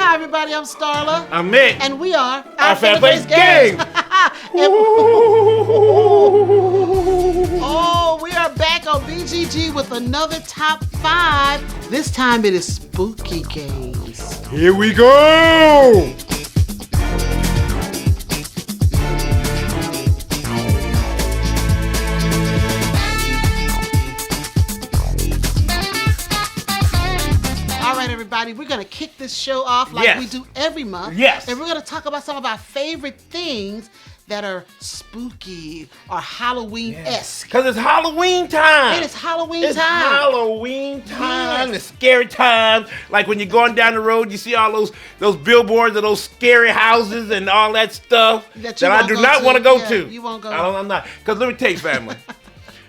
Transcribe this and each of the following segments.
Hi, everybody. I'm Starla. I'm Mick. And we are our Family Gang. Oh, we are back on BGG with another top 5. This time it is spooky games. Here we go. Everybody, we're going to kick this show off like we do every month. Yes. And we're going to talk about some of our favorite things that are spooky or Halloween-esque. Because it's Halloween time. It is Halloween it's time. Halloween time. Yes. It's scary time. Like when you're going down the road, you see all those billboards of those scary houses and all that stuff that I do not want to go to. You won't go. I'm not. Because let me tell you, family.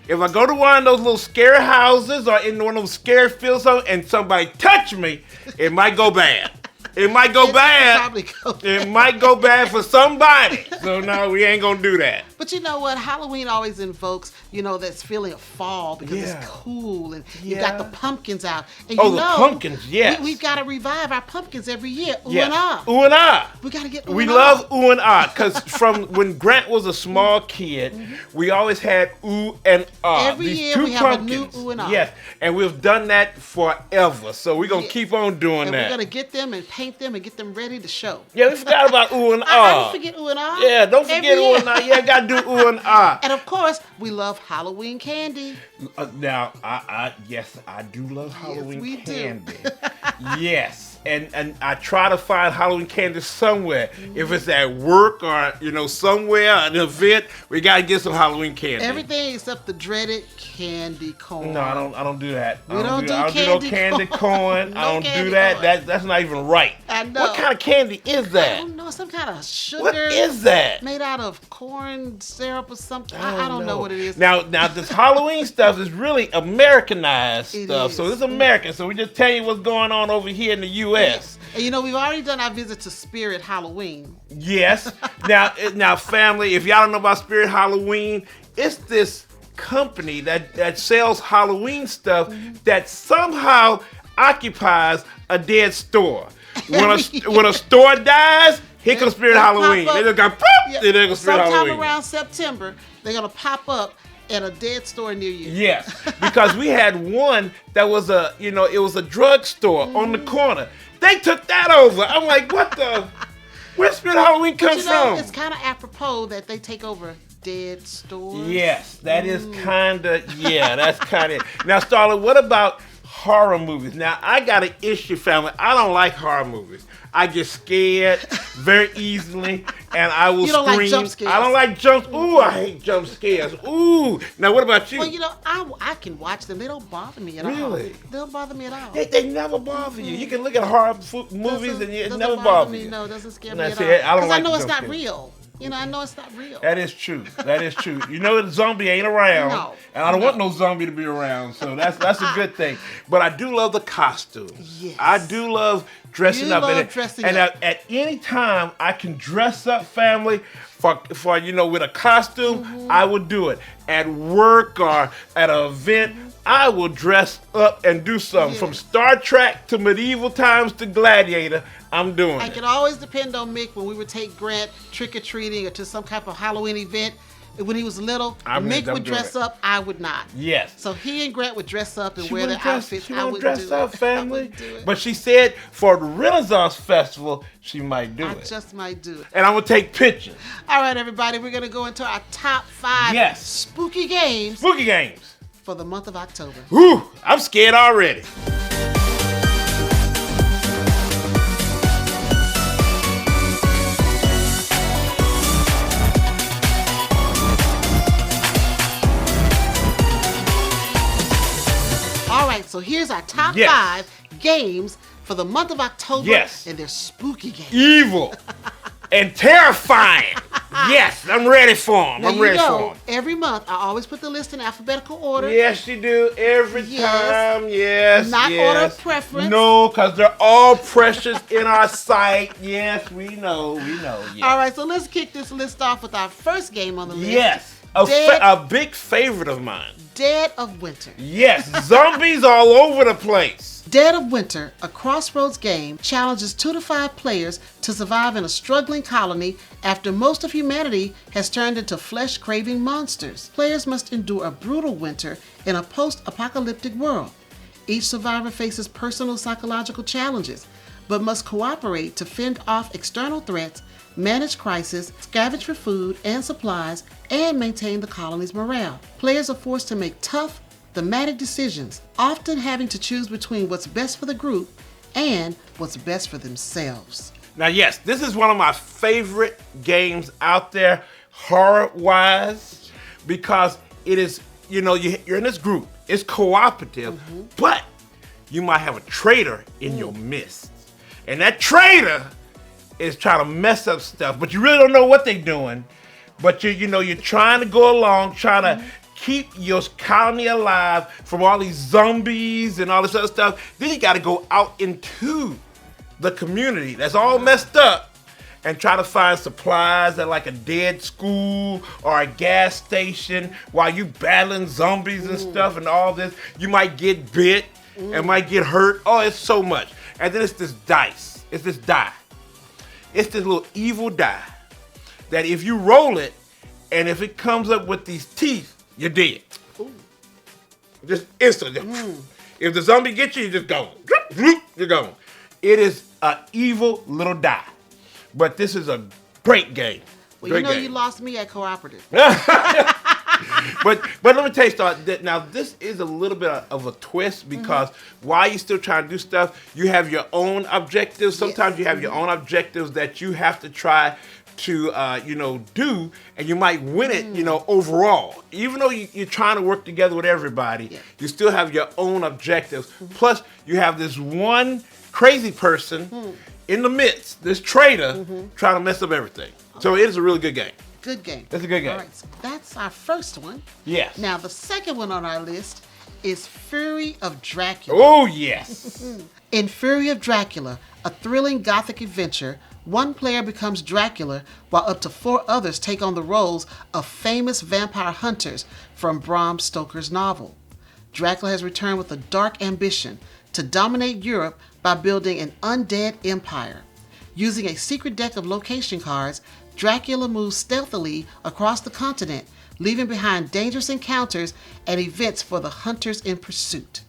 If I go to one of those little scary houses or in one of those scary fields and somebody touch me, it might go bad. It might go bad. It might go bad for somebody. So no, we ain't gonna do that. But you know what? Halloween always invokes, that feeling of fall because it's cool and you got the pumpkins out. And the pumpkins, yes. We've got to revive our pumpkins every year. Ooh yes. and ah. Ooh and ah. We got to get ooh We and love ah. ooh and ah because from when Grant was a small kid, we always had ooh and ah. Every These year two we have pumpkins. a new ooh and ah. Yes, and we've done that forever. So we're going to keep on doing and that. We're going to get them and paint them and get them ready to show. Yeah, we forgot about ooh and ah. I forget ooh and ah. Yeah, don't forget ooh and ah. Yeah, got to do ooh and ah. And of course, we love Halloween candy. Now, I do love Halloween candy. Do. Yes, and I try to find Halloween candy somewhere. If it's at work or somewhere, an event, we gotta get some Halloween candy. Everything except the dreaded candy corn. No, I don't do that. I don't do no candy corn. No I don't candy do that. corn. That's not even right. I know. What kind of candy is that? I don't know. Some kind of sugar. What is that? Made out of corn syrup or something. I don't know what it is. Now this Halloween stuff is really Americanized stuff. Is. So it's American. So we just tell you what's going on over here in the U.S. And we've already done our visit to Spirit Halloween. Yes. Now, family, if y'all don't know about Spirit Halloween, it's this company that sells Halloween stuff that somehow occupies a dead store. When a store dies, here comes Spirit Halloween. They just got pop. Then there goes Spirit Halloween. Sometime around September, they're gonna pop up at a dead store near you. Yes, because we had one that was it was a drugstore on the corner. They took that over. I'm like, what the? Where's Spirit Halloween come from? It's kind of apropos that they take over dead stores. Yes, that is kind of, that's kind of. Now, Starla, what about horror movies? Now, I got an issue, family. I don't like horror movies. I get scared very easily, and I will scream. Like jump scares. I don't like jump. Ooh, I hate jump scares. Ooh. Now, what about you? Well, I can watch them. They don't bother me at all. Really? They don't bother me at all. They never bother you. You can look at horror movies and it never bother you. No, it doesn't scare me at all. Because I know it's not scares. real. I know it's not real. That is true. The zombie ain't around. No. And I don't want no zombie to be around. So that's a good thing. But I do love the costumes. Yes. I do love dressing up. And at any time I can dress up, family, for with a costume, I would do it. At work or at an event, I will dress up and do something. From Star Trek to medieval times to Gladiator, I'm doing it. I can always depend on Mick when we would take Grant trick-or-treating or to some type of Halloween event. When he was little, Mick would dress up, I would not. Yes. So he and Grant would dress up and wear their outfits. She won't dress up, family. do it. But she said for the Renaissance Festival, she might do it. I just might do it. And I'm going to take pictures. All right, everybody, we're going to go into our top 5 spooky games. Spooky games. For the month of October. Whew, I'm scared already. All right, so here's our top 5 games for the month of October. Yes. And they're spooky games. Evil and terrifying. Yes, I'm ready for them. I'm ready for them. Every month, I always put the list in alphabetical order. Yes, you do. Every time. Yes. Not order of preference. No, because they're all precious in our sight. Yes, we know. Yes. All right, so let's kick this list off with our first game on the list. Yes. A big favorite of mine. Dead of Winter. Yes, zombies all over the place. Dead of Winter, a crossroads game, challenges 2 to 5 players to survive in a struggling colony after most of humanity has turned into flesh-craving monsters. Players must endure a brutal winter in a post-apocalyptic world. Each survivor faces personal psychological challenges, but must cooperate to fend off external threats, manage crisis, scavenge for food and supplies, and maintain the colony's morale. Players are forced to make tough, thematic decisions, often having to choose between what's best for the group and what's best for themselves. Now, yes, this is one of my favorite games out there, horror-wise, because it is, you're in this group. It's cooperative, but you might have a traitor in your midst. And that traitor is trying to mess up stuff, but you really don't know what they're doing. But you're trying to go along, trying to keep your colony alive from all these zombies and all this other stuff. Then you got to go out into the community that's all messed up and try to find supplies at like a dead school or a gas station while you battling zombies and stuff and all this. You might get bit and might get hurt. Oh, it's so much. And then it's this dice. It's this die. It's this little evil die that if you roll it and if it comes up with these teeth, you're dead. Ooh. Just instantly. If the zombie gets you, you're just gone. You're gone. It is an evil little die. But this is a great game. Well, great game. You lost me at cooperative. But let me tell you something. Now, this is a little bit of a twist because while you're still trying to do stuff, you have your own objectives. Sometimes you have your own objectives that you have to try to do, and you might win it overall. Even though you're trying to work together with everybody, you still have your own objectives. Plus you have this one crazy person in the midst, this traitor, trying to mess up everything. So it is a really good game. Good game. That's a good game. All right, so that's our first one. Yes. Now the second one on our list is Fury of Dracula. Oh yes. In Fury of Dracula, a thrilling gothic adventure, one player becomes Dracula while up to 4 others take on the roles of famous vampire hunters from Bram Stoker's novel. Dracula has returned with a dark ambition to dominate Europe by building an undead empire. Using a secret deck of location cards, Dracula moves stealthily across the continent, leaving behind dangerous encounters and events for the hunters in pursuit.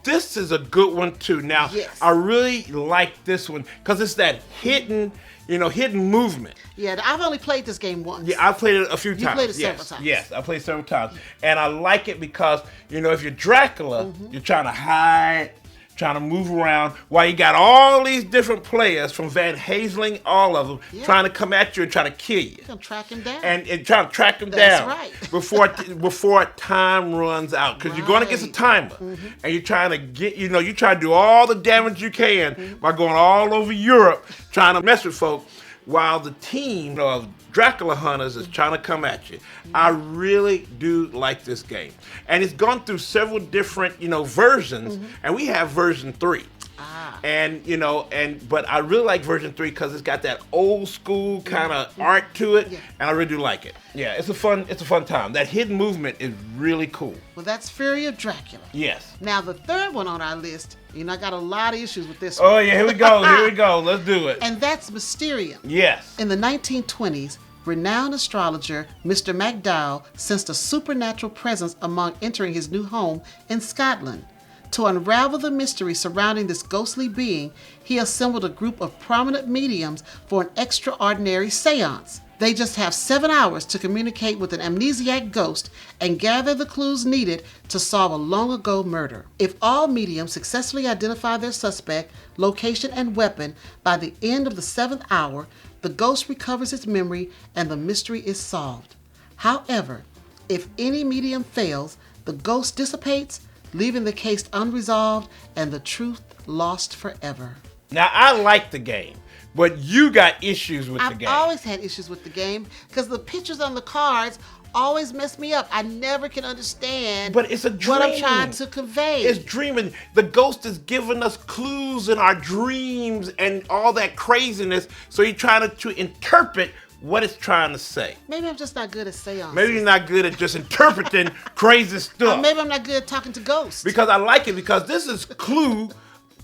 This is a good one too. Now, I really like this one because it's that hidden movement. Yeah, I've only played this game once. Yeah, I've played it a few times. You played it several times. Yes, I played it several times. And I like it because, if you're Dracula, you're trying to hide, trying to move around, while you got all these different players from Van Helsing, all of them, trying to come at you and try to kill you. You're going to track him down. And trying to track him down. That's right. before time runs out. Because you're going against a timer. And you're trying to get, you're trying to do all the damage you can by going all over Europe, trying to mess with folk, while the team of Dracula hunters is trying to come at you. I really do like this game. And it's gone through several different, versions, and we have version 3. But I really like version 3 because it's got that old school kind of art to it, and I really do like it. Yeah, it's a fun time. That hidden movement is really cool. Well, that's Fury of Dracula. Yes. Now the third one on our list, I got a lot of issues with this one. Oh yeah, here we go. Let's do it. And that's Mysterium. Yes. In the 1920s, renowned astrologer Mr. MacDowell sensed a supernatural presence among entering his new home in Scotland. To unravel the mystery surrounding this ghostly being, he assembled a group of prominent mediums for an extraordinary seance. They just have 7 hours to communicate with an amnesiac ghost and gather the clues needed to solve a long-ago murder. If all mediums successfully identify their suspect, location, and weapon by the end of the 7th hour, the ghost recovers its memory and the mystery is solved. However, if any medium fails, the ghost dissipates, leaving the case unresolved and the truth lost forever. Now, I like the game, but you got issues with the game. I've always had issues with the game because the pictures on the cards always mess me up. I never can understand but it's a dream. What I'm trying to convey. It's dreaming. The ghost is giving us clues in our dreams and all that craziness, so you're trying to interpret what it's trying to say. Maybe I'm just not good at seances. Maybe you're not good at just interpreting crazy stuff. Or maybe I'm not good at talking to ghosts. Because I like it because this is clue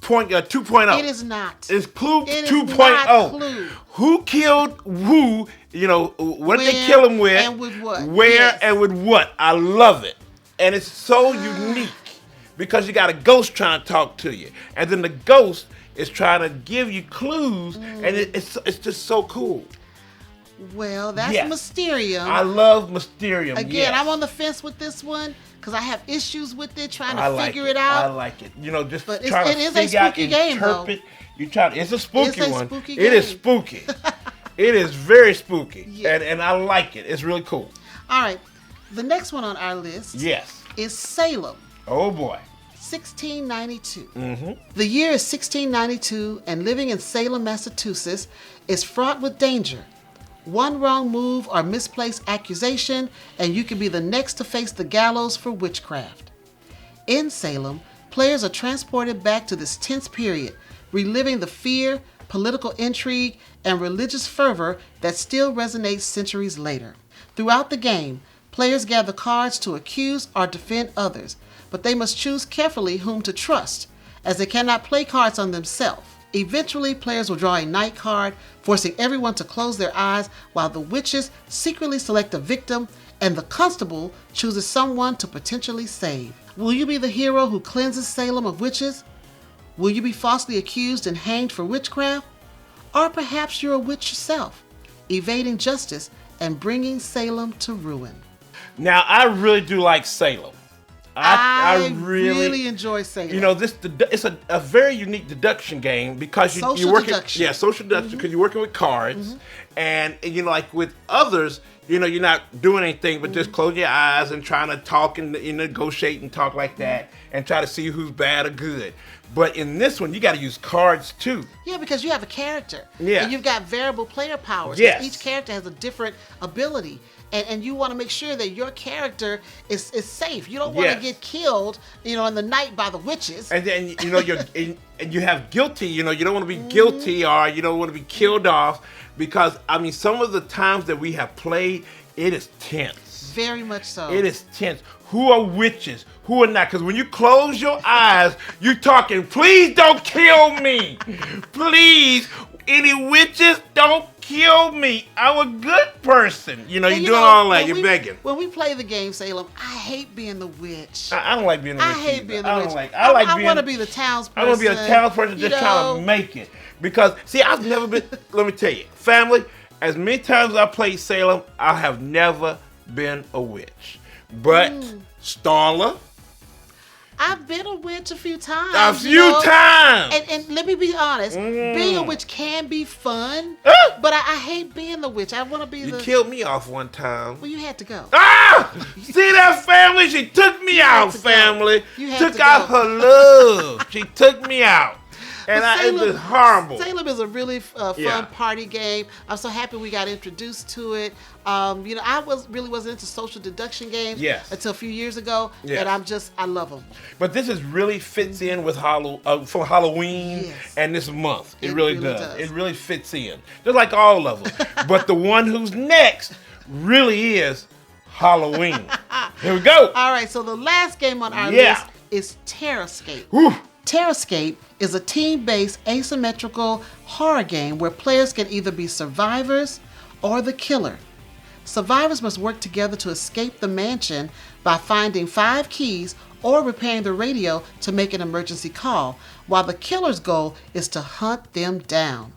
2.0. It is not. It's Clue It is 2.0. not Clue. Who killed who? What did they Where kill him with? and with what? Where Yes. and with what? I love it. And it's so unique because you got a ghost trying to talk to you. And then the ghost is trying to give you clues. And it's just so cool. Well, that's Yes. Mysterium. I love Mysterium. Again, yes. I'm on the fence with this one because I have issues with it, trying to I like figure it out. I like it. Just But trying to it is a figure out, spooky game, though. interpret. It's a spooky It's a one. spooky It is game. spooky. It is very spooky. Yeah. And I like it. It's really cool. All right. The next one on our list Yes. is Salem, Oh boy. 1692. Mm-hmm. The year is 1692, and living in Salem, Massachusetts is fraught with danger. One wrong move or misplaced accusation, and you could be the next to face the gallows for witchcraft. In Salem, players are transported back to this tense period, reliving the fear, political intrigue, and religious fervor that still resonates centuries later. Throughout the game, players gather cards to accuse or defend others, but they must choose carefully whom to trust, as they cannot play cards on themselves. Eventually, players will draw a night card, forcing everyone to close their eyes while the witches secretly select a victim and the constable chooses someone to potentially save. Will you be the hero who cleanses Salem of witches? Will you be falsely accused and hanged for witchcraft? Or perhaps you're a witch yourself, evading justice and bringing Salem to ruin. Now, I really do like Salem. I really enjoy Salem. It's a very unique deduction game because you're working. Deduction. Yeah, social deduction because you're working with cards, and like with others, you're not doing anything but just close your eyes and trying to talk and negotiate and talk like that and try to see who's bad or good. But in this one, you got to use cards too. Yeah, because you have a character. Yeah. And you've got variable player powers. Yes. Each character has a different ability. And you want to make sure that your character is safe. You don't want to Yes. get killed, in the night by the witches. And then and you have guilty. You don't want to be guilty or you don't want to be killed off because some of the times that we have played, it is tense. Very much so. It is tense. Who are witches? Who are not? Because when you close your eyes, you're talking, please don't kill me. Please, any witches, don't kill me. I'm a good person. You're doing all that. You're begging. When we play the game, Salem, I hate being the witch. I don't like being the witch. I hate being the witch. I want to be the townsperson. I want to be a townsperson just trying to make it. Because, see, I've never been, let me tell you, family, as many times as I played Salem, I have never been a witch. But Starla, I've been a witch a few times. a few times. And let me be honest, being a witch can be fun, but I hate being the witch. I want to be You the... killed me off one time. Well, you had to go. Ah! See that, family? She took me out, to go. family. You had Took to out go. her love. She took me out. And But it was horrible. Salem is a really fun Yeah. party game. I'm so happy we got introduced to it. I really wasn't into social deduction games until a few years ago, Yes. and I love them. But this really fits in with for Halloween Yes. and this month. It It really really does. does. It really fits in. Just like all of them. But the one who's next really is Halloween. Here we go. All right, so the last game on our Yeah. list is Terrascape. Whew. Terrascape is a team-based asymmetrical horror game where players can either be survivors or the killer. Survivors must work together to escape the mansion by finding 5 keys or repairing the radio to make an emergency call, while the killer's goal is to hunt them down.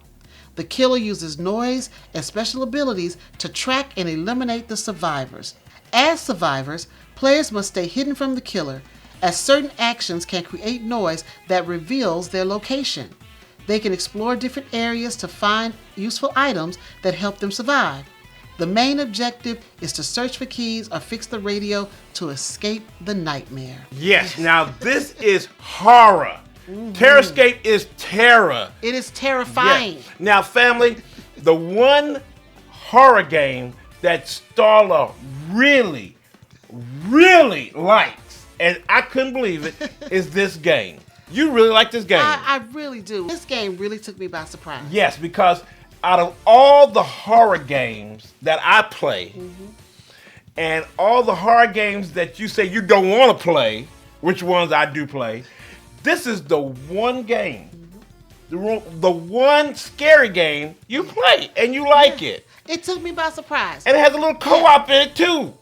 The killer uses noise and special abilities to track and eliminate the survivors. As survivors, players must stay hidden from the killer, as certain actions can create noise that reveals their location. They can explore different areas to find useful items that help them survive. The main objective is to search for keys or fix the radio to escape the nightmare. Yes. Now this is horror. Terrascape is terror. It is terrifying. Yes. Now, family, the one horror game that Starla really, really likes, and I couldn't believe it, is this game. You really like this game? I really do. This game really took me by surprise. Yes, because out of all the horror games that I play, and all the horror games that you say you don't want to play, which ones I do play, this is the one game, the one scary game you play, and you like it. It took me by surprise. And it has a little co-op in it, too.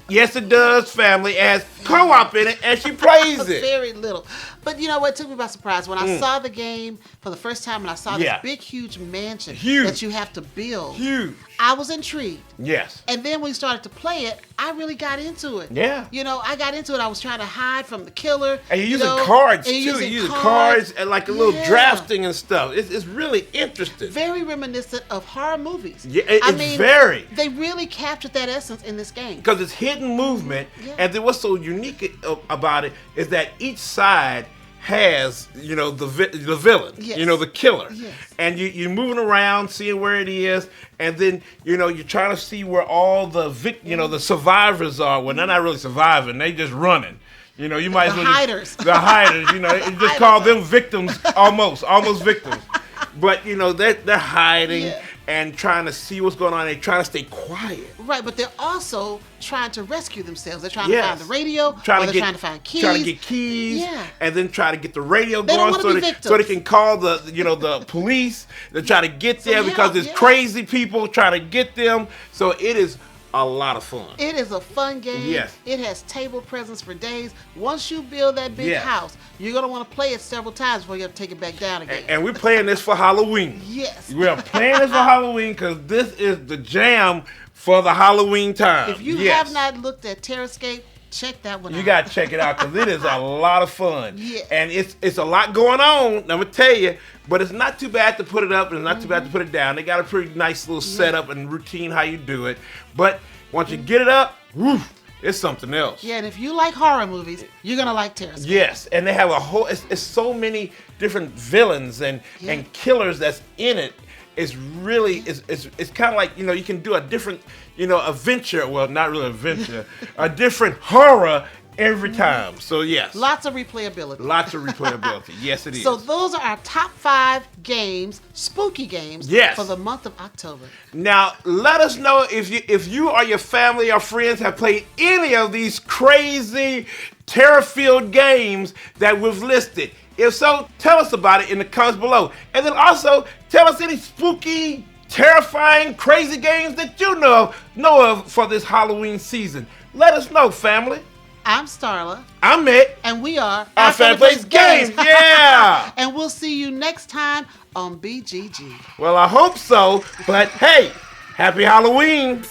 Yes, it does, family. It has co-op in it, and she plays it. Very little. But you know what? It took me by surprise. When I saw the game for the first time and I saw this big, huge mansion that you have to build. Huge. I was intrigued. Yes. And then when we started to play it, I really got into it. Yeah. You know, I got into it. I was trying to hide from the killer. And you're using cards, too. You're using cards and like a little drafting and stuff. It's really interesting. Very reminiscent of horror movies. Yeah, it's very. They really captured that essence in this game. Because it's hidden movement. And then what's so unique about it is that each side has, you know, the villain, you know, the killer. Yes. And you're moving around, seeing where it is, and then, you know, you're trying to see where all the the survivors are. Well, they're not really surviving, they just running. You know, you might as well hiders. The hiders, you know, you just call them victims, almost victims. But, you know, they're hiding and trying to see what's going on. They're trying to stay quiet. Right, but they're also trying to rescue themselves. They're trying to find the radio, trying to find keys. Trying to get keys, and then try to get the radio They going don't so they can call the police. They're trying to get there because there's crazy people trying to get them. So it is a lot of fun. It is a fun game. Yes. It has table presence for days. Once you build that big house, you're going to want to play it several times before you have to take it back down again. And we're playing this for Halloween. Yes. We are playing this for Halloween because this is the jam for the Halloween time. If you have not looked at Terrascape, check that one out. You got to check it out because it is a lot of fun. Yeah. And it's a lot going on, I'm going to tell you, but it's not too bad to put it up and it's not too bad to put it down. They got a pretty nice little setup and routine how you do it. But once you get it up, it's something else. Yeah, and if you like horror movies, you're going to like Terrascape. Yes, and they have a whole, it's so many different villains and killers that's in it. It's really, it's kind of like, you know, you can do a different, you know, adventure. Well, not really adventure, a different horror every time. So, yes. Lots of replayability. Lots of replayability. Yes, it is. So, those are our top 5 games, spooky games, for the month of October. Now, let us know if you or your family or friends have played any of these crazy, terror-filled games that we've listed. If so, tell us about it in the comments below. And then also, tell us any spooky, terrifying, crazy games that you know of for this Halloween season. Let us know, family. I'm Starla. I'm Mick. And we are Our Family Plays Games. Yeah. And we'll see you next time on BGG. Well, I hope so. But hey, happy Halloween.